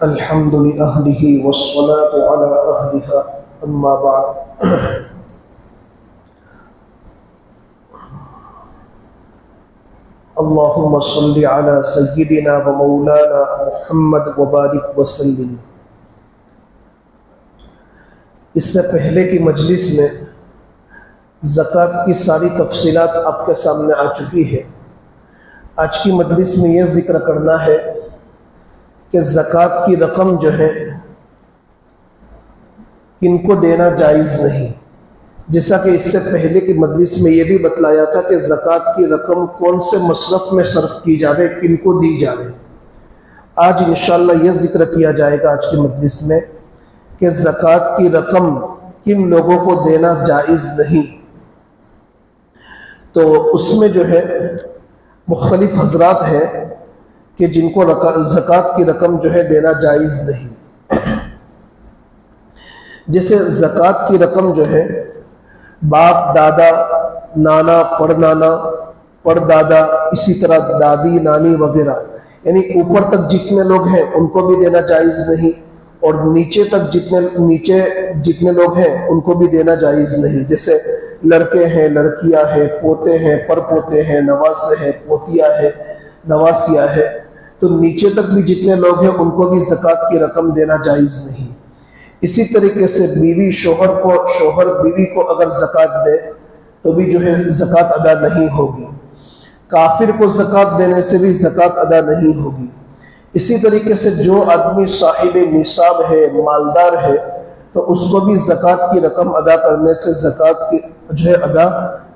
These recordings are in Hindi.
अल्हम्दुलिल्लाहि वस्सलातु अला अहलिहा अम्मा बाद। अल्लाहुम्मा सल्लि अला सय्यिदिना व मौलाना मुहम्मद व बारिक वसल्लिम। इससे पहले की मजलिस में ज़कात की सारी तफसीलात आपके सामने आ चुकी है। आज की मजलिस में यह जिक्र करना है कि ज़कात की रकम जो है किनको देना जायज़ नहीं। जैसा कि इससे पहले की मजलिस में यह भी बतलाया था कि ज़कात की रकम कौन से मसरफ़ में सर्फ की जावे, किनको दी जावे। आज इंशाअल्लाह यह जिक्र किया जाएगा आज की मजलिस में कि ज़कात की रकम किन लोगों को देना जायज़ नहीं। तो उसमें जो है मुख्तलिफ हजरात हैं कि जिनको ज़कात की रकम जो है देना जायज़ नहीं। जैसे ज़कात की रकम जो है बाप दादा नाना परनाना परदादा, इसी तरह दादी नानी वगैरह, यानी ऊपर तक जितने लोग हैं उनको भी देना जायज़ नहीं, और नीचे तक जितने लोग हैं उनको भी देना जायज़ नहीं। जैसे लड़के हैं, लड़कियां हैं, पोते हैं, परपोते हैं, नवासे हैं, पोतिया है, नवासिया है, तो नीचे तक भी जितने लोग हैं उनको भी ज़कात की रकम देना जायज़ नहीं। इसी तरीके से बीवी शोहर बीवी को अगर ज़कात दे तो भी जो है ज़कात अदा नहीं होगी। काफिर को ज़कात देने से भी ज़कात अदा नहीं होगी। इसी तरीके से जो आदमी साहिब निसाब है, मालदार है, तो उसको भी ज़कात की रकम अदा करने से ज़कात की जो है अदा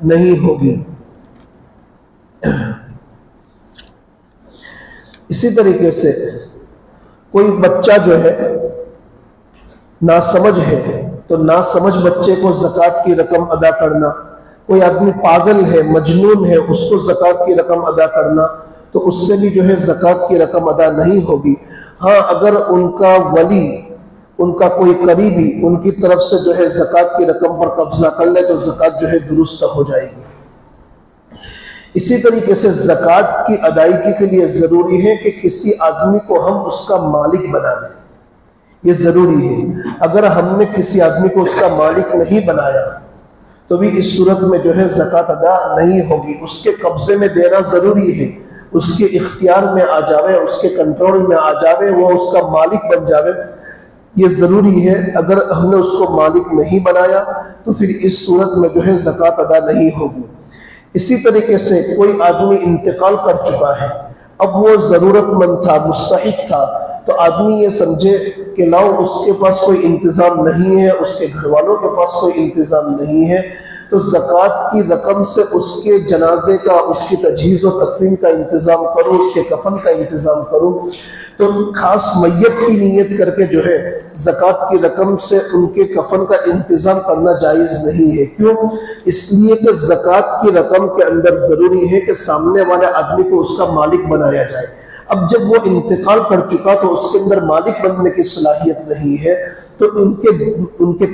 नहीं होगी। इसी तरीके से कोई बच्चा जो है नासमझ है तो नासमझ बच्चे को ज़कात की रकम अदा करना, कोई आदमी पागल है, मजनून है, उसको ज़कात की रकम अदा करना, तो उससे भी जो है ज़कात की रकम अदा नहीं होगी। हाँ, अगर उनका वली, उनका कोई करीबी उनकी तरफ से जो है ज़कात की रकम पर कब्जा कर ले तो ज़कात जो है दुरुस्त हो जाएगी। इसी तरीके से ज़कात की अदायगी के लिए ज़रूरी है कि किसी आदमी को हम उसका मालिक बना दें, ये ज़रूरी है। अगर हमने किसी आदमी को उसका मालिक नहीं बनाया तो भी इस सूरत में जो है ज़कात अदा नहीं होगी। उसके कब्जे में देना ज़रूरी है, उसके इख्तियार में आ जावे, उसके कंट्रोल में आ जावे, वो उसका मालिक बन जावे, ये ज़रूरी है। अगर हमने उसको मालिक नहीं बनाया तो फिर इस सूरत में जो है ज़कात अदा नहीं होगी। इसी तरीके से कोई आदमी इंतकाल कर चुका है, अब वो ज़रूरतमंद था, मुस्तहिक था, तो आदमी ये समझे कि लाओ उसके पास कोई इंतज़ाम नहीं है, उसके घर वालों के पास कोई इंतज़ाम नहीं है, तो ज़कात की रकम से उसके जनाजे का, उसकी तजहीज़ और तकफीन का इंतज़ाम करो, उसके कफन का इंतज़ाम करो। तो खास मैयत की नीयत करके जो है ज़कात की रकम से उनके कफन का इंतज़ाम करना जायज़ नहीं है। क्यों? इसलिए कि ज़कात की रकम के अंदर ज़रूरी है कि सामने वाले आदमी को उसका मालिक बनाया जाए। अब जब वो इंतकाल कर चुका तो उसके अंदर मालिक बनने की सलाहियत नहीं है, तो उनके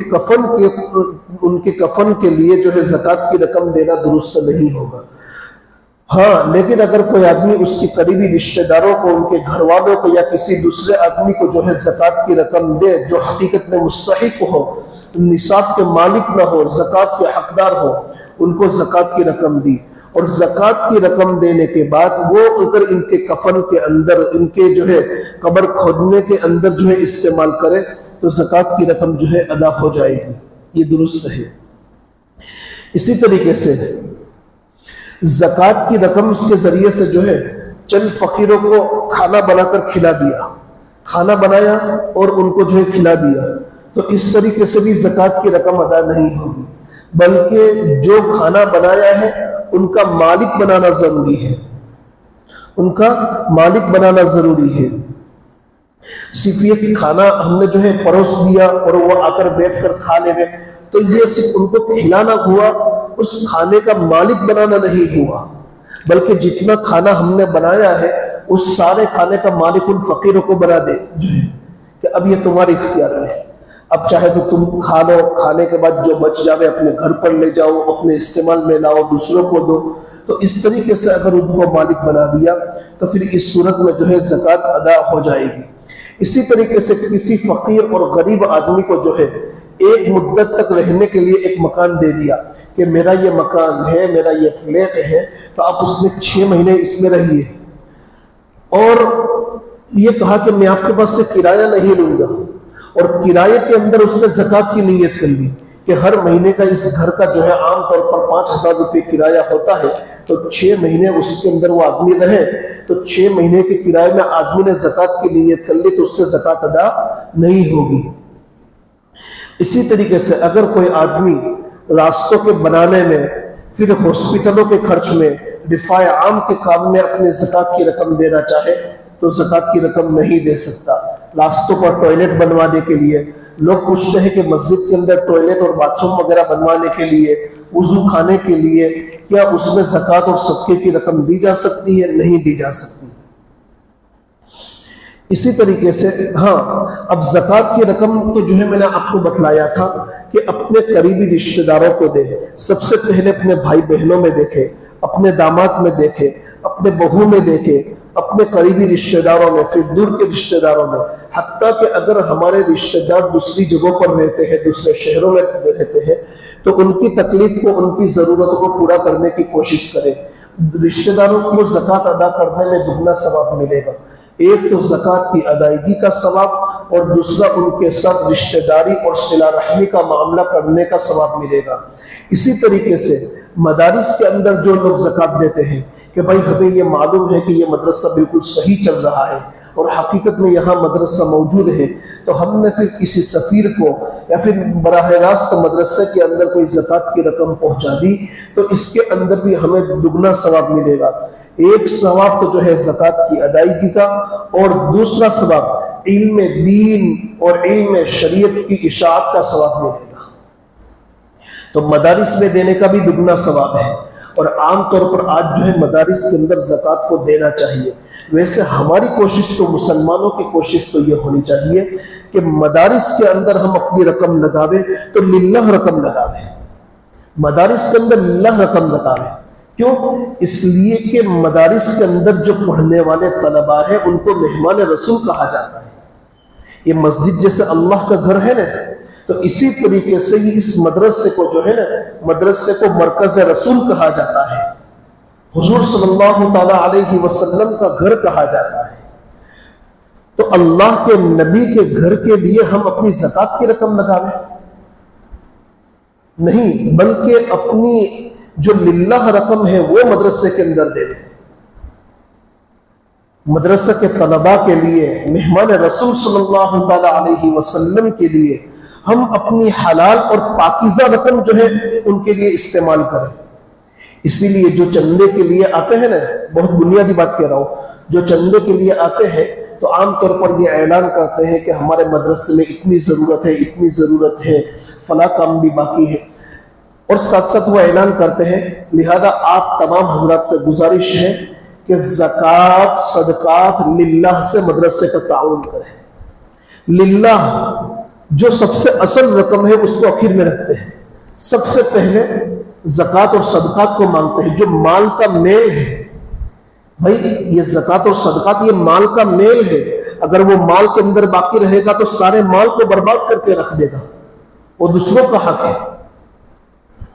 कफन के लिए जो है ज़कात की रकम देना दुरुस्त नहीं होगा। हाँ, लेकिन अगर कोई आदमी उसके करीबी रिश्तेदारों को, उनके घर वालों को या किसी दूसरे आदमी को जो है ज़कात की रकम दे जो हकीकत में मुस्तहिक हो, निसाब के मालिक ना हो, ज़कात के हकदार हो, उनको ज़कात की रकम दी, और ज़कात की रकम देने के बाद वो अगर इनके कफन के अंदर, इनके जो है कब्र खोदने के अंदर जो है इस्तेमाल करे तो ज़कात की रकम जो है अदा हो जाएगी, ये दुरुस्त है। इसी तरीके से ज़कात की रकम के जरिए से जो है चंद फकीरों को खाना बनाकर खिला दिया, खाना बनाया और उनको जो है खिला दिया, तो इस तरीके से भी ज़कात की रकम अदा नहीं होगी। बल्कि जो खाना बनाया है उनका मालिक बनाना जरूरी है, उनका मालिक बनाना जरूरी है। सिर्फ ये खाना हमने जो है परोस दिया और वो आकर बैठकर खा ले गए, तो ये सिर्फ उनको खिलाना हुआ, उस खाने का मालिक बनाना नहीं हुआ। बल्कि जितना खाना हमने बनाया है उस सारे खाने का मालिक उन फकीरों को बना दे जो है कि अब ये तुम्हारे इख्तियार में है, अब चाहे तो तुम खा लो, खाने के बाद जो बच जावे अपने घर पर ले जाओ, अपने इस्तेमाल में लाओ, दूसरों को दो। तो इस तरीके से अगर उनको मालिक बना दिया तो फिर इस सूरत में जो है ज़कात अदा हो जाएगी। इसी तरीके से किसी फकीर और गरीब आदमी को जो है एक मुद्दत तक रहने के लिए एक मकान दे दिया कि मेरा ये मकान है, मेरा ये फ्लैट है, तो आप उसमें 6 महीने इसमें रहिए, और ये कहा कि मैं आपके पास से किराया नहीं लूंगा, और किराए के अंदर उसने ज़कात की नीयत कर ली कि हर महीने का इस घर का जो है आमतौर पर 5,000 रुपये किराया होता है, तो 6 महीने उसके अंदर वो आदमी रहे, तो 6 महीने के किराए में आदमी ने ज़कात की नीयत कर ली तो उससे ज़कात अदा नहीं होगी। इसी तरीके से अगर कोई आदमी रास्तों के बनाने में, फिर हॉस्पिटलों के खर्च में, दिफाए आम के काम में अपने ज़कात की रकम देना चाहे तो ज़कात की रकम नहीं दे सकता। रास्तों पर टॉयलेट बनवाने के लिए लोग पूछते हैं कि मस्जिद के अंदर टॉयलेट और बाथरूम वगैरह बनवाने के लिए, वुजू खाने के लिए, क्या उसमें ज़कात और सदके की रकम दी जा सकती है? नहीं दी जा सकती। इसी तरीके से हाँ, अब ज़कात की रकम तो जो है मैंने आपको बतलाया था कि अपने करीबी रिश्तेदारों को दे। सबसे पहले अपने भाई बहनों में देखे, अपने दामाद में देखे, अपने बहू में देखे, अपने करीबी रिश्तेदारों में, फिर दूर के रिश्तेदारों में। हत्ता कि अगर हमारे रिश्तेदार दूसरी जगहों पर रहते हैं, दूसरे शहरों में रहते हैं, तो उनकी तकलीफ को, उनकी ज़रूरतों को पूरा करने की कोशिश करें। रिश्तेदारों को ज़कात अदा करने में दुगना सवाब मिलेगा। एक तो ज़कात की अदायगी का सवाब, और दूसरा उनके साथ रिश्तेदारी और सिला रहमी का मामला करने का सवाब मिलेगा। इसी तरीके से मदारिस के अंदर जो लोग ज़कात देते हैं कि भाई हमें ये मालूम है कि ये मदरसा बिल्कुल सही चल रहा है और हकीकत में यहाँ मदरसा मौजूद है, तो हमने फिर किसी सफ़ीर को या फिर बराह रास्त मदरसे के अंदर कोई ज़कात की रकम पहुँचा दी, तो इसके अंदर भी हमें दुगना सवाब मिलेगा। एक सवाब तो जो है ज़कात की अदायगी का, और दूसरा सवाब इल्म दीन और इल्म शरीयत की इशाअत का सवाब मिलेगा। तो मदारिस में देने का भी दुगना सवाब है, और आमतौर पर आज जो है मदारिस के अंदर ज़कात को देना चाहिए। वैसे हमारी कोशिश तो, मुसलमानों की कोशिश तो ये होनी चाहिए कि मदारिस के अंदर हम अपनी रकम लगावे तो लिल्लाह रकम लगावे, मदारिस के अंदर लिल्लाह रकम लगावे। क्यों? इसलिए कि मदारिस के अंदर जो पढ़ने वाले तलबा है उनको मेहमान रसूल कहा जाता है। ये मस्जिद जैसे अल्लाह का घर है ना, तो इसी तरीके से ही इस मदरसे को जो है ना, मदरसे को मरकज़ रसूल कहा जाता है, हुजूर सल्लल्लाहु ताला अलैहि वसल्लम का घर कहा जाता है। तो अल्लाह के नबी के घर के लिए हम अपनी ज़कात की रकम लगावे नहीं, बल्कि अपनी जो लिल्लाह रकम है वो मदरसे के अंदर देवे। मदरसे के तलबा के लिए, मेहमान रसूल सल्लल्लाहु ताला अलैहि वसल्लम के लिए हम अपनी हलाल और पाकीज़ा रकम जो है उनके लिए इस्तेमाल करें। इसीलिए जो चंदे के लिए आते हैं ना, बहुत बुनियादी बात कह रहा हूं, जो चंदे के लिए आते हैं तो आमतौर पर ये ऐलान करते हैं कि हमारे मदरसे में इतनी ज़रूरत है, इतनी ज़रूरत है, फला काम भी बाकी है, और साथ साथ वो ऐलान करते हैं। लिहाजा आप तमाम हजरात से गुजारिश है कि ज़कात सदकात लिल्लाह से मदरसे का ताउन करें। लिल्लाह जो सबसे असल रकम है उसको आखिर में रखते हैं, सबसे पहले ज़कात और सदकात को मांगते हैं। जो माल का मेल है भाई, ये ज़कात और सदकात ये माल का मेल है, अगर वो माल के अंदर बाकी रहेगा तो सारे माल को बर्बाद करके रख देगा, वो दूसरों का हक है।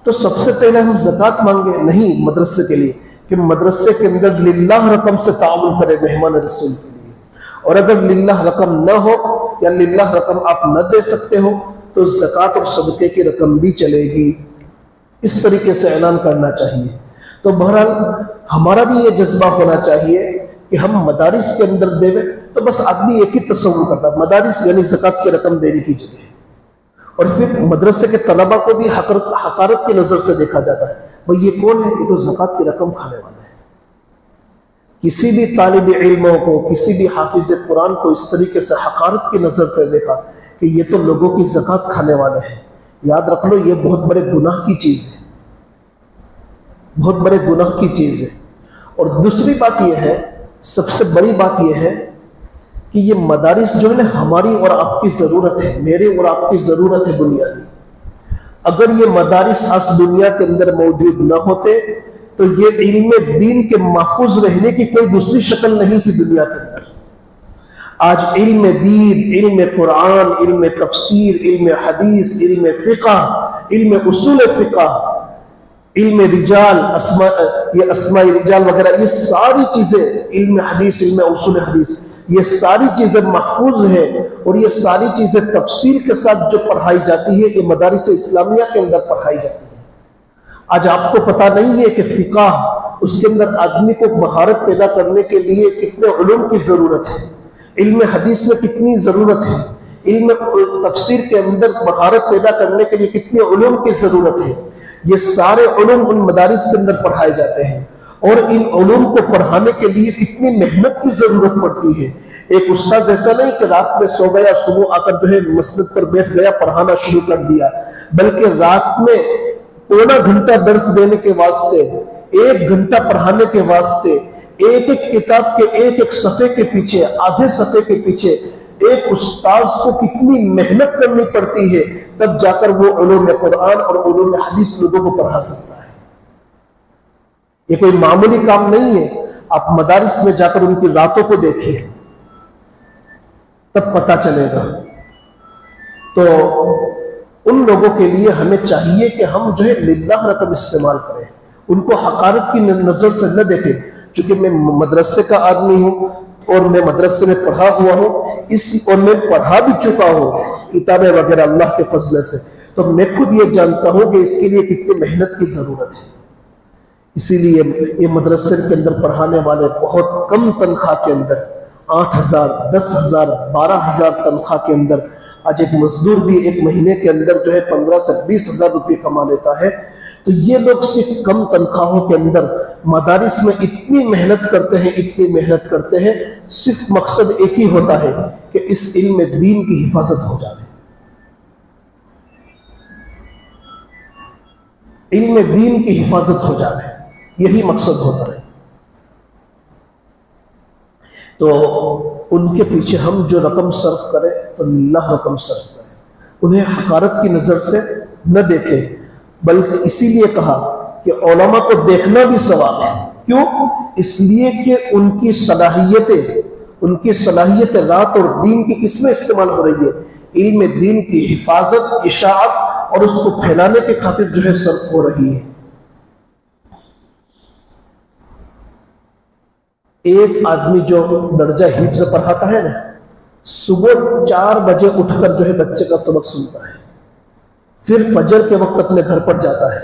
तो सबसे पहले हम ज़कात मांगे नहीं मदरसे के लिए कि मदरसे के अंदर लिल्लाह रकम से ताउन करें मेहमान रसूल के लिए। और अगर लिल्लाह रकम न हो या लिल्लाह रकम आप न दे सकते हो तो ज़कात और सदके की रकम भी चलेगी। इस तरीके से ऐलान करना चाहिए। तो बहरहाल हमारा भी ये जज्बा होना चाहिए कि हम मदारिस के अंदर देवे। तो बस आदमी एक ही तस्वुर करता, मदारिस यानी ज़कात की रकम देने की जगह, और फिर मदरसे के तलबा को भी हकारत की नज़र से देखा जाता है। भाई ये कौन है? ये तो ज़कात की रकम खाने वाला है। किसी भी तालिब इल्मों को, किसी भी हाफिज कुरान को इस तरीके से हकारत की नज़र से देखा कि ये तो लोगों की ज़कात खाने वाले हैं, याद रख लो ये बहुत बड़े गुनाह की चीज़ है, बहुत बड़े गुनाह की चीज़ है। और दूसरी बात यह है, सबसे बड़ी बात यह है कि ये मदारिस जो है ना हमारी और आपकी ज़रूरत है, मेरे और आपकी ज़रूरत है बुनियादी। अगर ये मदारिस आज दुनिया के अंदर मौजूद न होते तो ये इल्म दीन के महफूज रहने की कोई दूसरी शक्ल नहीं थी दुनिया के अंदर। आज इल्म दीन, इल्म कुरान, इल्म तफसीर, इल्म हदीस, इल्म फिक़ह, इल्म उसूल फिक़ह, इल्म रिजाल, अस्माई रिजाल वगैरह, ये सारी चीजें, इल्म हदीस, इल्म उसूल हदीस, ये सारी चीजें महफूज है। और ये सारी चीजें तफसील के साथ जो पढ़ाई जाती है, ये मदारिस इस्लामिया के अंदर पढ़ाई जाती है। आज आपको पता नहीं है कि फिक़ह, उसके अंदर आदमी को महारत पैदा करने के लिए कितने उलूम की जरूरत है, इल्म हदीस में कितनी जरूरत है, इल्म तफसीर के अंदर महारत पैदा करने के लिए कितने उलूम की जरूरत है। ये सारे उलूम उन मदारिस के अंदर पढ़ाए जाते हैं। और इन उलूम को पढ़ाने के लिए कितनी मेहनत की जरूरत पड़ती है। एक उस्ताद ऐसा नहीं कि रात में सो गया, सुबह आकर जो है मस्जिद पर बैठ गया, पढ़ाना शुरू कर दिया, बल्कि रात में पौना घंटा दर्स देने के वास्ते, 1 घंटा पढ़ाने के वास्ते, एक एक किताब के एक एक सफ़े के पीछे, आधे सफ़े के पीछे एक उस्ताद को कितनी मेहनत करनी पड़ती है, तब जाकर वो उलूम कुरान और उलूम हदीस लोगों को पढ़ा सकता है। ये कोई मामूली काम नहीं है। आप मदारिस में जाकर उनकी रातों को देखिए, तब पता चलेगा। तो उन लोगों के लिए हमें चाहिए कि हम जो है लिल्लाह रकम इस्तेमाल करें, उनको हकारत की नजर से न देखें। चूंकि मैं मदरसे का आदमी हूं और मैं मदरसे में पढ़ा हुआ हूं, और मैं पढ़ा भी चुका हूं किताबें वगैरह अल्लाह के फजल से, तो मैं खुद ये जानता हूं कि इसके लिए कितनी मेहनत की जरूरत है। इसीलिए ये मदरसे के अंदर पढ़ाने वाले बहुत कम तनख्वाह के अंदर, 8,000, 10,000, 12,000 तनख्वाह के अंदर, आज एक मजदूर भी एक महीने के अंदर जो है 15 से 20,000 रुपये कमा लेता है। तो ये लोग सिर्फ कम तनख्वाहों के अंदर मदारिस में इतनी मेहनत करते हैं, इतनी मेहनत करते हैं, सिर्फ मकसद एक ही होता है कि इस इल्म दीन की हिफाजत हो जाए, इल्म दीन की हिफाजत हो जाए, यही मकसद होता है। तो उनके पीछे हम जो रकम सर्फ करें तो अल्लाह रकम सर्फ करें, उन्हें हकारत की नजर से न देखें। बल्कि इसीलिए कहा कि उलमा को देखना भी सवाब है। क्यों? इसलिए कि उनकी सलाहियत रात और दीन की किसमें इस्तेमाल हो रही है? इल्म दीन की हिफाजत, इशाअत और उसको फैलाने के खातिर जो है सर्फ हो रही है। एक आदमी जो दर्जा हिफ्ज़ पढ़ाता है ना, सुबह 4 बजे उठकर जो है बच्चे का सबक सुनता है, फिर फजर के वक्त अपने घर पर जाता है,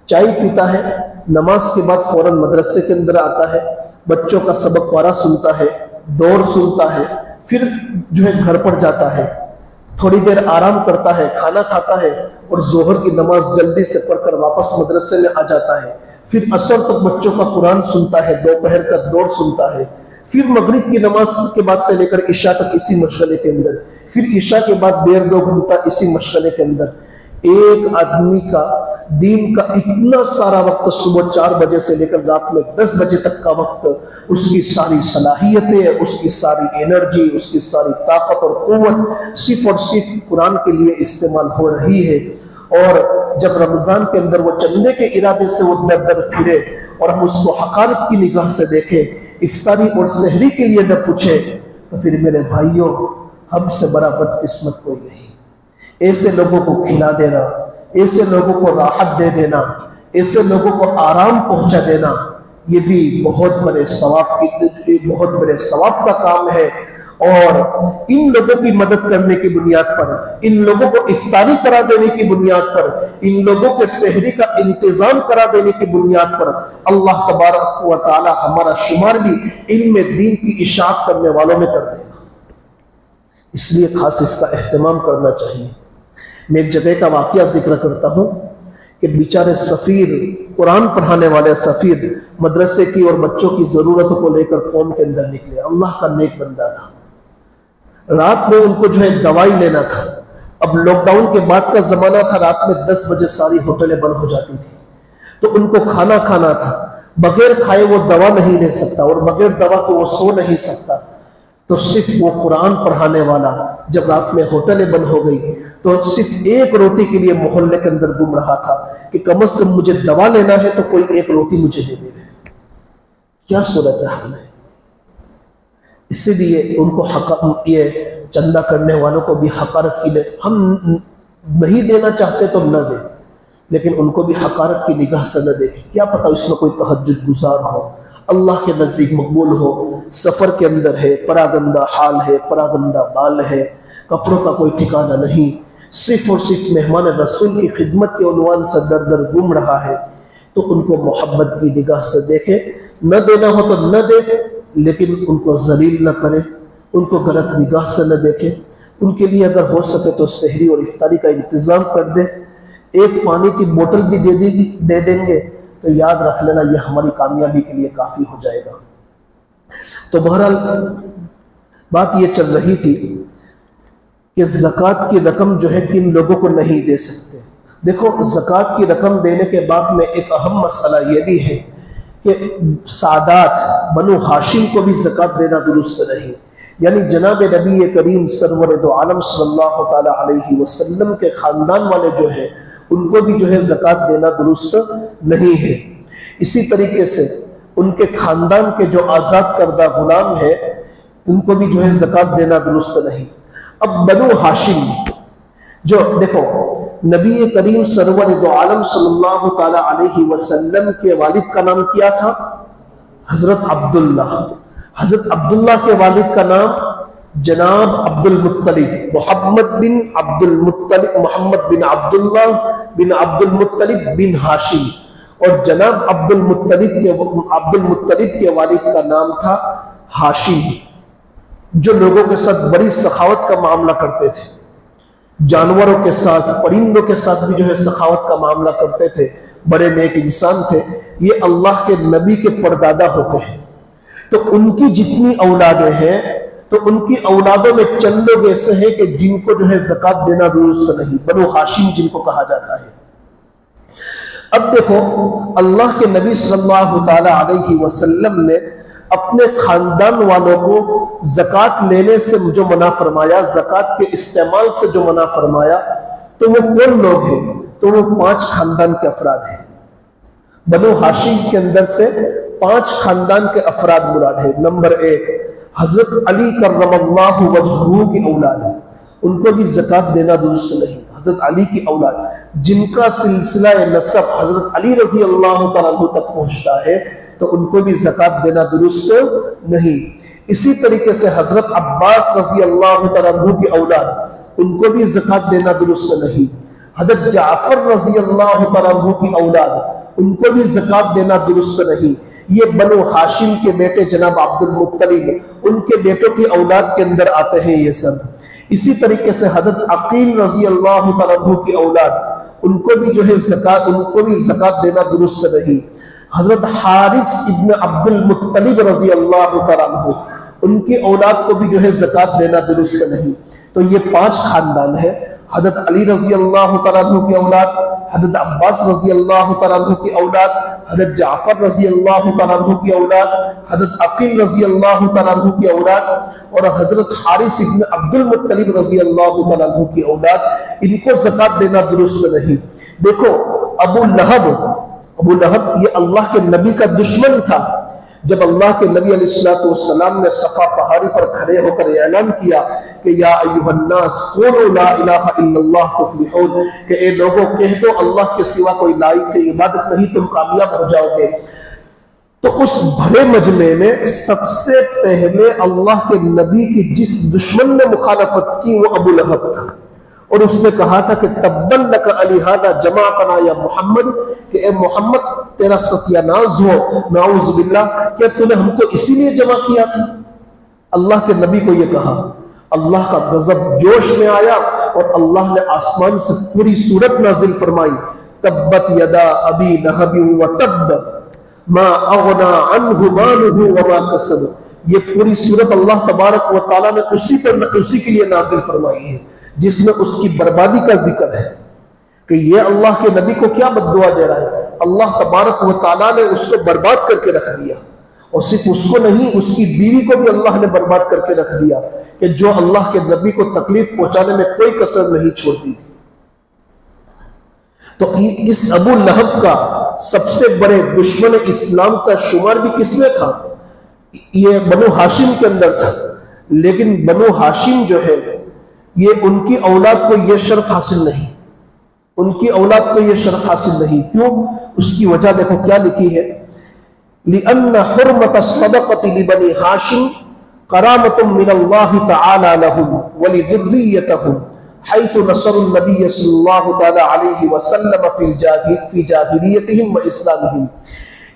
चाय पीता है, नमाज के बाद फौरन मदरसे के अंदर आता है, बच्चों का सबक पारा सुनता है, दौर सुनता है, फिर जो है घर पर जाता है, थोड़ी देर आराम करता है, खाना खाता है और जोहर की नमाज जल्दी से पढ़कर वापस मदरसे में आ जाता है। फिर असर तक बच्चों का कुरान सुनता है, दोपहर का दौर सुनता है, फिर मगरिब की नमाज के बाद से लेकर इशा तक इसी मशगले के अंदर, फिर इशा के बाद 1.5-2 घंटा इसी मशगले के अंदर। एक आदमी का दीन का इतना सारा वक्त, सुबह 4 बजे से लेकर रात में 10 बजे तक का वक्त, उसकी सारी सलाहियतें, उसकी सारी एनर्जी, उसकी सारी ताकत और कुव्वत सिर्फ और सिर्फ कुरान के लिए इस्तेमाल हो रही है। और जब रमजान के अंदर वो चंदे के इरादे से वो दर दर फिरे और हम उसको हकारत की निगाह से देखें, इफ्तारी और सहरी के लिए न पूछे, तो फिर मेरे भाइयों, हमसे बड़ा बदकिस्मत कोई नहीं। ऐसे लोगों को खिला देना, ऐसे लोगों को राहत दे देना, ऐसे लोगों को आराम पहुंचा देना, ये भी बहुत बड़े सवाब का काम है। और इन लोगों की मदद करने की बुनियाद पर, इन लोगों को इफ्तारी करा देने की बुनियाद पर, इन लोगों के सहरी का इंतजाम करा देने की बुनियाद पर अल्लाह तबारक व तआला हमारा शुमार भी इल्म दीन की इशाअत करने वालों में कर देगा। इसलिए खास इसका एहतमाम करना चाहिए। मैं एक जगह का वाकया जिक्र करता हूँ कि बेचारे सफ़ीर, कुरान पढ़ाने वाले सफ़ीर, मदरसे की और बच्चों की ज़रूरतों को लेकर कौम के अंदर निकले। अल्लाह का नेक बंदा था। रात में उनको जो है दवाई लेना था। अब लॉकडाउन के बाद का ज़माना था, रात में 10 बजे सारी होटलें बंद हो जाती थी, तो उनको खाना खाना था। बगैर खाए वो दवा नहीं ले सकता और बगैर दवा के वो सो नहीं सकता। तो सिर्फ वो कुरान पढ़ाने वाला जब रात में होटलें बंद हो गई, तो सिर्फ एक रोटी के लिए मोहल्ले के अंदर घूम रहा था कि कम से कम मुझे दवा लेना है तो कोई एक रोटी मुझे दे दे। क्या सूरत हाल है। इसीलिए उनको ये चंदा करने वालों को भी हकारत की हम नहीं देना चाहते तो न दें, लेकिन उनको भी हकारत की निगाह से न देखें। क्या पता इसमें कोई तहज्जुद गुजार हो, अल्लाह के नज़दीक मकबूल हो, सफ़र के अंदर है, परागंदा हाल है, परागंदा बाल है, कपड़ों का कोई ठिकाना नहीं, सिर्फ और सिर्फ मेहमान रसूल की खिदमत के उन्वान से दर दर घूम रहा है, तो उनको मोहब्बत की निगाह से देखे। न देना हो तो न दे, लेकिन उनको जलील न करे, उनको गलत निगाह से न देखे। उनके लिए अगर हो सके तो सहरी और इफ्तारी का इंतज़ाम कर दे, एक पानी की बोतल भी दे देंगे तो याद रख लेना यह हमारी कामयाबी के लिए काफ़ी हो जाएगा। तो बहरहाल बात यह चल रही थी कि ज़कात की रकम जो है किन लोगों को नहीं दे सकते। देखो, ज़कात की रकम देने के बाद में एक अहम मसला यह भी है कि सादात बनु हाशिम को भी ज़कात देना दुरुस्त नहीं, यानी जनाब नबी करीम सरवर दो आलम सल्लल्लाहु ताला अलैहि वसल्लम के ख़ानदान वाले जो है उनको भी जो है ज़कात देना दुरुस्त नहीं है। इसी तरीके से उनके ख़ानदान के जो आज़ाद करदा गुलाम है उनको भी जो है ज़कात देना दुरुस्त नहीं। अब बनु हाशिम जो देखो, नबी करीम सरवर दो आलम सल्लल्लाहु ताला अलैहि वसल्लम के वालिद का नाम क्या था? हजरत अब्दुल्ला। हजरत अब्दुल्ला के वालिद का नाम जनाब अब्दुल मुत्तलिब, मोहम्मद बिन अब्दुल मुत्तलिब, मोहम्मद बिन अब्दुल्ला बिन अब्दुल मुत्तलिब बिन हाशिम। और जनाब अब्दुल मुत्तलिब के वालिद का नाम था हाशिम, जो लोगों के साथ बड़ी सखावत का मामला करते थे, जानवरों के साथ, परिंदों के साथ भी जो है सखावत का मामला करते थे, बड़े नेक इंसान थे। ये अल्लाह के नबी के परदादा होते हैं। तो उनकी जितनी औलादें हैं, तो उनकी औलादों में चंद लोग ऐसे हैं कि जिनको जो है ज़कात देना दुरुस्त नहीं, बनु हाशिम जिनको कहा जाता है। अब देखो, अल्लाह के नबी सल्लल्लाहु ताला अलैहि वसल्लम ने अपने खानदान वालों को ज़कात लेने से जो मना फरमाया, ज़कात के इस्तेमाल से जो मना फरमाया, तो वो कौन लोग हैं? तो वो 5 खानदान के अफराद हैं। बनु हाशिम के अंदर से 5 खानदान के अफराद मुराद है। नंबर 1, हजरत अली कर्रमल्लाहु वजहहू की औलाद, उनको भी ज़कात देना दुरुस्त नहीं। हजरत अली की औलाद जिनका सिलसिला नसब हजरत अली रजी अल्लाह तआला अन्हु तक पहुंचता है, तो उनको भी ज़कात देना दुरुस्त नहीं। इसी तरीके से हजरत अब्बास रजी अल्लाह तआला अन्हु की औलाद, उनको भी ज़कात देना दुरुस्त नहीं। हजरत जाफर रजी अल्लाह तआला अन्हु की औलाद, उनको भी ज़कात देना दुरुस्त नहीं। ये बनु हाशिम के बेटे जनाब अब्दुल मुत्तलिब, उनके बेटों की औलाद के अंदर आते हैं ये सब। इसी तरीके से हजरत अकील रजी अल्लाह तआला अन्हु की औलाद, उनको भी जो है ज़कात देना दुरुस्त नहीं। हजरत हारिस इब्न अब्दुल मुत्तलिब रजी अल्लाह तआला अन्हु, उनकी औलाद को भी जो है ज़कात देना दुरुस्त नहीं। तो ये 5 खानदान है। हजरत अली रजी अल्लाह तआला अन्हु की औलाद, हजरत अब्बास रजी अल्लाह तआला अन्हु की औलाद, हजरत जाफर रजी अल्लाह तआला अन्हु की औलाद, हजरत अकील रजी अल्लाह तआला अन्हु की औलाद और हजरत हारिस इब्न अब्दुल मुत्तलिब रजी अल्लाह तआला अन्हु की औलाद, इनको ज़कात देना दुरुस्त नहीं। देखो, अबू लहब ये अल्लाह के नबी का दुश्मन था। जब अल्लाह के नबी अलैहिस्सलातु वस्सलाम ने सफा पहाड़ी पर खड़े होकर ऐलान किया कि या अय्युहन्नास क़ूलू ला इलाहा इल्लल्लाह तुफ्लिहून, कि ए लोगों कह दो अल्लाह के सिवा कोई लायक इबादत नहीं, तुम कामयाब हो जाओगे। तो उस भरे मजमे में सबसे पहले अल्लाह के नबी की जिस दुश्मन ने मुखालफत की वो अबू लहब था, और उसने कहा था कि तब्बन लक अलिहादा जमाअतना या मोहम्मद, कि ए मोहम्मद तेरा सत्यानाश हो, नाउज़ बिल्लाह, क्या तूने हमको इसीलिए जमा किया था? अल्लाह के नबी को यह कहा। अल्लाह का गजब जोश में आया और अल्लाह ने आसमान से पूरी सूरत नाजिल फरमाई, तब्बत यदा अबी लहब व तब्ब मा अगना अन्हु मालुहु व मा कसब। ये पूरी सूरत अल्लाह तबारक व तआला ने उसी के लिए नाजिल फरमाई है, जिसमें उसकी बर्बादी का जिक्र है कि ये अल्लाह के नबी को क्या बद्दुआ दे रहा है। अल्लाह तबारक व तआला ने उसको बर्बाद करके रख दिया, और सिर्फ उसको नहीं, उसकी बीवी को भी अल्लाह ने बर्बाद करके रख दिया, कि जो अल्लाह के नबी को तकलीफ पहुंचाने में कोई कसर नहीं छोड़ती थी। तो इस अबू लहब का सबसे बड़े दुश्मन इस्लाम का शुमार भी किसमें था? ये बनु हाशिम के अंदर था। लेकिन बनु हाशिम जो है ये उनकी औलाद को ये शर्फ हासिल नहीं, उनकी औलाद को ये शर्फ हासिल नहीं। क्यों? उसकी वजह देखो क्या लिखी है, लिअन्न हुर्मत सदक़ति लिबनी हाशिम करामतुम मिनल्लाहि तआला लहुम व लिजुर्रियतिहिम हैतु नसरुन नबी सल्लल्लाहु तआला अलैहि वसल्लम फी जाहिलियतिहिम व इस्लामिहिम।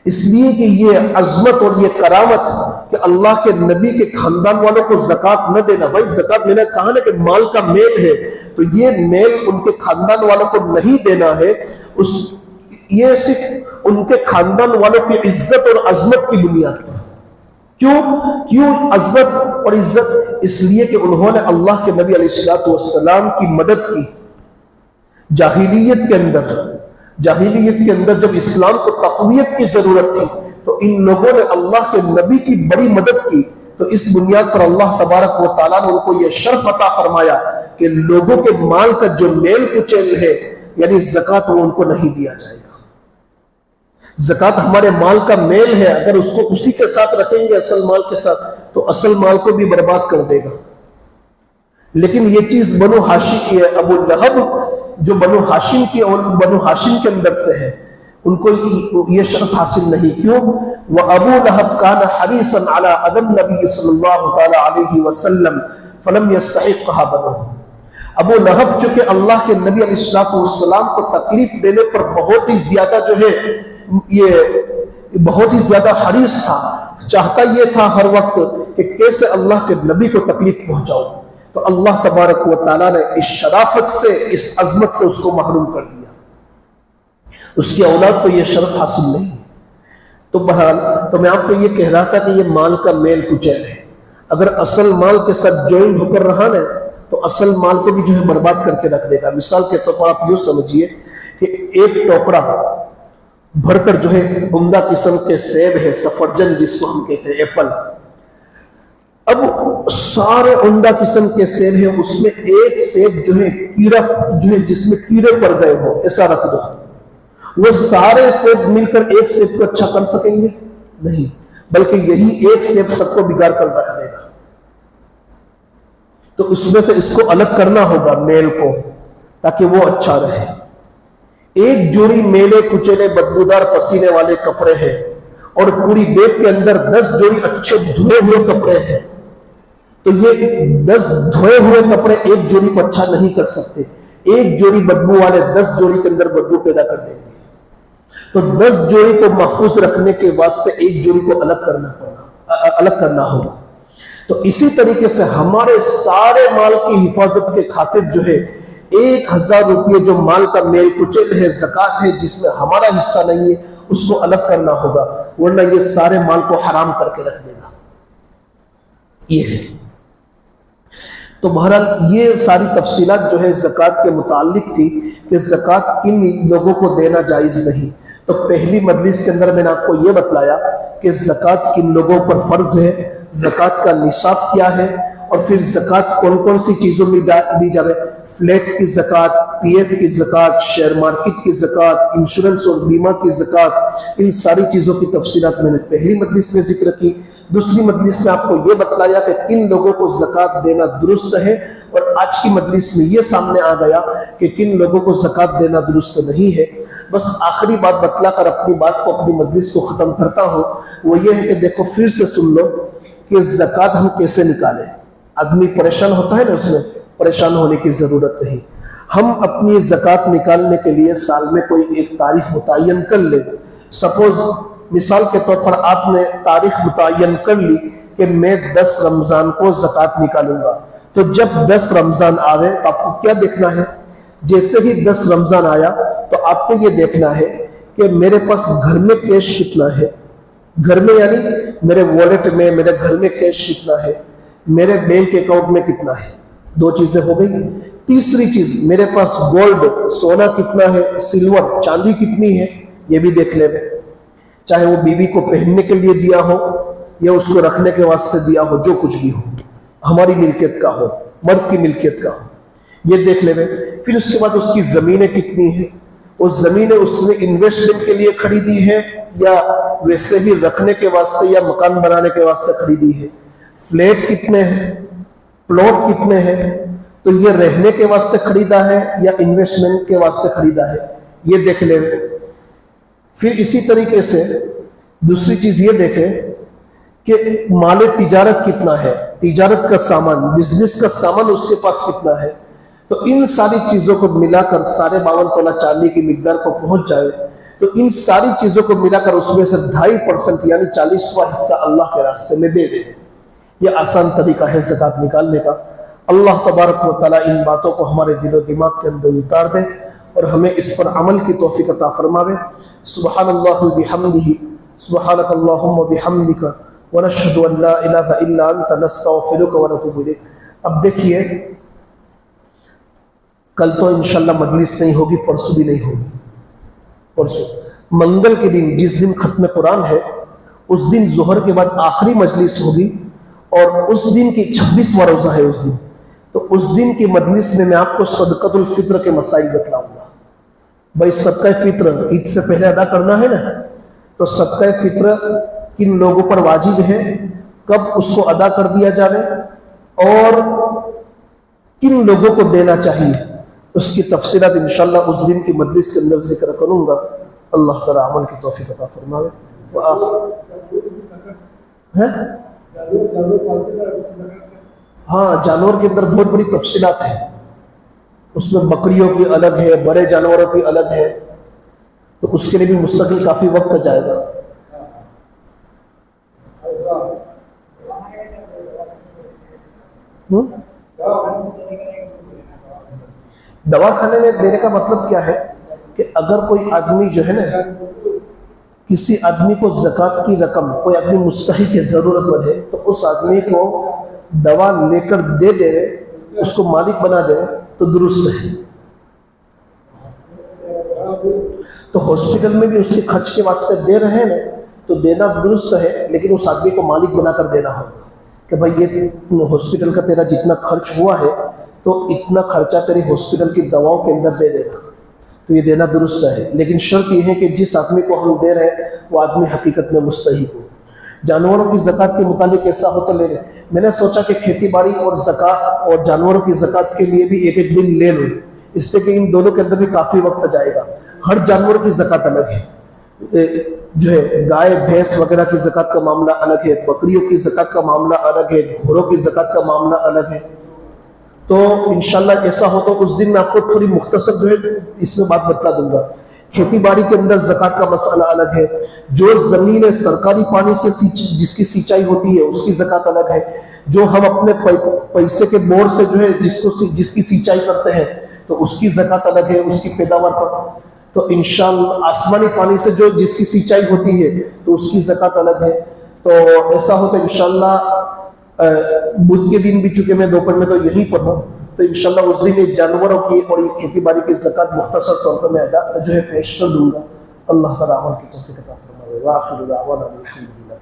इसलिए कि ये अजमत और ये करामत कि अल्लाह के नबी के खानदान वालों को ज़कात न देना। भाई ज़कात मैंने कहा ना कि माल का मेल है, तो ये मेल उनके खानदान वालों को नहीं देना है, ये सिर्फ उनके खानदान वालों की इज्जत और अजमत की बुनियाद पर। क्यों अजमत और इज्जत? इसलिए कि उन्होंने अल्लाह के नबी अलैहिस्सलातु वस्सलाम की मदद की। जाहिलियत के अंदर जब इस्लाम को तक़वियत की जरूरत थी तो इन लोगों ने अल्लाह के नबी की बड़ी मदद की। तो इस बुनियाद पर अल्लाह तबारक व तआला ने उनको यह शर्फ अता फरमाया कि लोगों के माल का जो मेल कुचेल है यानी ज़कात, वो उनको नहीं दिया जाएगा। ज़कात हमारे माल का मेल है, अगर उसको उसी के साथ रखेंगे असल माल के साथ तो असल माल को भी बर्बाद कर देगा। लेकिन ये चीज बनु हाशिम की है। अबू लहब जो बनु हाशिम की और बनु हाशिम के अंदर से है, उनको ये शर्फ हासिल नहीं। क्यों? वह अबू लहब कान हरीसन अला अदम नबी सल्लल्लाहु तआला अलैहि वसल्लम फलम यस्तहिक़हा बनु। अबू लहब चूंकि अल्लाह के नबी अलैहिस्सलातु वस्सलाम को तकलीफ देने पर बहुत ही ज्यादा जो है ये बहुत ही ज्यादा हरीस था, चाहता ये था हर वक्त कि कैसे अल्लाह के नबी को तकलीफ पहुंचाऊं। तो अल्लाह तबारक व तआला ने इस शराफत से, इस अजमत से उसको महरूम कर दिया। उसकी औलाद को यह शर्फ हासिल नहीं है। तो बहरहाल, तो मैं आपको यह कह रहा था कि यह माल का मेल कुचैल है। अगर असल माल के साथ ज्वाइन होकर रहा ना तो असल माल को भी जो है बर्बाद करके रख देगा। मिसाल के तौर पर आप यूं समझिए कि एक टोकरा भरकर जो है उम्दा किस्म के सेब है, सफरजन जिसको हम कहते हैं, एप्पल। अब सारे उम्दा किस्म के सेब है, उसमें एक सेब जो है कीड़ा जो है जिसमें कीड़े पड़ गए हो ऐसा रख दो, वो सारे सेब मिलकर एक सेब को अच्छा कर सकेंगे? नहीं, बल्कि यही एक सेब सबको बिगाड़ कर रख देगा। तो उसमें से इसको अलग करना होगा मेल को, ताकि वो अच्छा रहे। एक जोड़ी मेले कुचेले बदबूदार पसीने वाले कपड़े हैं और पूरी बैग के अंदर 10 जोड़ी अच्छे धोए हुए कपड़े हैं, तो ये 10 धोए हुए कपड़े एक जोड़ी को अच्छा नहीं कर सकते। एक जोड़ी बदबू वाले 10 जोड़ी के अंदर बदबू पैदा कर देंगे। तो 10 जोड़ी को महफूज रखने के वास्ते एक जोड़ी को अलग करना होगा। तो इसी तरीके से हमारे सारे माल की हिफाजत के खातिर जो है 1000 रुपये जो माल का मेल कुचल है, ज़कात है, जिसमें हमारा हिस्सा नहीं है, उसको अलग करना होगा, वरना ये सारे माल को हराम करके रख देगा। ये है। तो बहरहाल ये सारी तफसीलात जो है ज़कात के मुताल्लिक थी कि ज़कात किन लोगों को देना जायज़ नहीं। तो पहली मजलिस के अंदर मैंने आपको ये बतलाया कि ज़कात किन लोगों पर फ़र्ज है, ज़कात का निसाब क्या है, और फिर ज़कात कौन कौन सी चीज़ों में दी जाए। फ्लैट की ज़कात, पीएफ की ज़कात, शेयर मार्केट की ज़कात, इंश्योरेंस और बीमा की ज़कात, इन सारी चीज़ों की तफसीलात मैंने पहली मजलिस में जिक्र की। दूसरी मजलिस में आपको ये बतलाया कि किन लोगों को ज़कात देना दुरुस्त है, और आज की मजलिस में ये सामने आ गया कि किन लोगों को ज़कात देना दुरुस्त नहीं है। बस आखिरी बात बतलाकर अपनी बात को, अपनी मजलिस को ख़त्म करता हूँ। वो ये है कि देखो, फिर से सुन लो कि ज़कात हम कैसे निकालें। आदमी परेशान होता है ना, उसमें परेशान होने की ज़रूरत नहीं। हम अपनी ज़कात निकालने के लिए साल में कोई एक तारीख मुतय्यन कर ले। सपोज मिसाल के तौर पर आपने तारीख मुतय्यन कर ली कि मैं 10 रमज़ान को ज़कात निकालूंगा। तो जब 10 रमज़ान आवे तो आपको क्या देखना है? जैसे ही 10 रमज़ान आया तो आपको ये देखना है कि मेरे पास घर में कैश कितना है। घर में यानी मेरे वॉलेट में, मेरे घर में कैश कितना है, मेरे बैंक अकाउंट में कितना है। 2 चीजें हो गई। तीसरी चीज, मेरे पास गोल्ड, सोना कितना है, सिल्वर, चांदी कितनी है, ये भी देख ले। चाहे वो बीवी को पहनने के लिए दिया हो या उसको रखने के वास्ते दिया हो, जो कुछ भी हो, हमारी मिल्कियत का हो, मर्द की मिल्कियत का हो, ये देख ले। फिर उसके बाद उसकी जमीनें कितनी है, उस जमीनें उसने इन्वेस्टमेंट के लिए खरीदी है या वैसे ही रखने के वास्ते या मकान बनाने के वास्ते खरीदी है। फ्लैट कितने हैं, प्लॉट कितने हैं, तो ये रहने के वास्ते खरीदा है या इन्वेस्टमेंट के वास्ते खरीदा है, ये देख ले। फिर इसी तरीके से दूसरी चीज ये देखे कि माले तिजारत कितना है, तिजारत का सामान, बिजनेस का सामान उसके पास कितना है। तो इन सारी चीजों को मिलाकर 52.5 तोला चांदी की मिकदार को पहुंच जाए, तो इन सारी चीजों को मिलाकर उसमें से 2.5% यानी 40वां हिस्सा अल्लाह के रास्ते में दे देंगे। यह आसान तरीका है ज़कात निकालने का। अल्लाह तबारक व तआला इन बातों को हमारे दिलो दिमाग के अंदर उतार दे और हमें इस पर अमल की तौफीक अता फरमावे। सुब्हानल्लाहि व बिहम्दिही, सुब्हानकल्लाहुम्मा व बिहम्दिका, व नशहदु अन ला इलाहा इल्ला अंता नस्तगफिरुका व नतूबु इलैक। अब देखिए, कल तो इंशाल्लाह मजलिस नहीं होगी, परसों भी नहीं होगी। परसों मंगल के दिन, जिस दिन खत्म कुरान है, उस दिन जोहर के बाद आखिरी मजलिस होगी और उस दिन की 26वां रोजा है उस दिन। तो उस दिन की मजलिस में मैं आपको सदक़तुल फित्र के मसाइल बतलाऊंगा। भाई सदका फित्र ईद से पहले अदा करना है ना, तो सदका फित्र किन लोगों पर वाजिब है, कब उसको अदा कर दिया जाए और किन लोगों को देना चाहिए, उसकी तफसीलात इंशाअल्लाह उस दिन की मजलिस के अंदर जिक्र करूंगा। अल्लाह ताला अमल की तौफीक अता फरमावे। हाँ, जानवर के अंदर बहुत बड़ी तफसीलात है, उसमें बकरियों की अलग है, बड़े जानवरों की अलग है, तो उसके लिए भी मुस्तकिल काफी वक्त जाएगा। दवा खाने में देने का मतलब क्या है कि अगर कोई आदमी जो है ना, किसी आदमी को ज़कात की रकम, कोई आदमी मुस्तहिक है, ज़रूरतमंद है, तो उस आदमी को दवा लेकर दे दे, उसको मालिक बना दे, तो दुरुस्त है। तो हॉस्पिटल में भी उसके खर्च के वास्ते दे रहे हैं ना, तो देना दुरुस्त है, लेकिन उस आदमी को मालिक बनाकर देना होगा कि भाई ये हॉस्पिटल का तेरा जितना खर्च हुआ है, तो इतना खर्चा तेरी हॉस्पिटल की दवाओं के अंदर दे देना, तो ये देना दुरुस्त है। लेकिन शर्त यह है कि जिस आदमी को हम दे रहे हैं वो आदमी हकीकत में मुस्तहिक हो। जानवरों की ज़कात के मुतालिक ऐसा हो तो ले लें। मैंने सोचा कि खेती बाड़ी और ज़कात और जानवरों की ज़कात के लिए भी एक एक दिन ले लूँ, इससे कि इन दोनों के अंदर भी काफ़ी वक्त जाएगा। हर जानवर की ज़कात अलग है, जो है गाय भैंस वगैरह की ज़कात का मामला अलग है, बकरियों की ज़कात का मामला अलग है, घोड़ों की ज़कात का मामला अलग है। तो इंशाल्लाह ऐसा हो तो उस दिन मैं आपको थोड़ी मुख्तसर जो है इसमें बात बतला दूंगा। खेती बाड़ी के अंदर ज़कात का मसला अलग है, जो ज़मीन है सरकारी पानी से जिसकी सिंचाई होती है उसकी ज़कात अलग है, जो हम अपने पैसे के बोर से जो है जिसकी सिंचाई करते हैं तो उसकी ज़कात अलग है, उसकी पैदावार पर। तो इंशाल्लाह आसमानी पानी से जो जिसकी सिंचाई होती है तो उसकी ज़कात अलग है। तो ऐसा हो तो इंशाल्लाह बुध के दिन भी, चूंकि मैं दोपहर में तो यहीं पर हूँ, तो इंशाल्लाह उस दिन ये जानवरों की और ये खेती बाड़ी की ज़कात मुख्तसर तौर पर मैं अदा जो है पेश कर दूंगा। अल्लाह ताला अमल की तौफीक अता फरमाए। व आखिरु दाअवाना अनिल हम्दुलिल्लाह।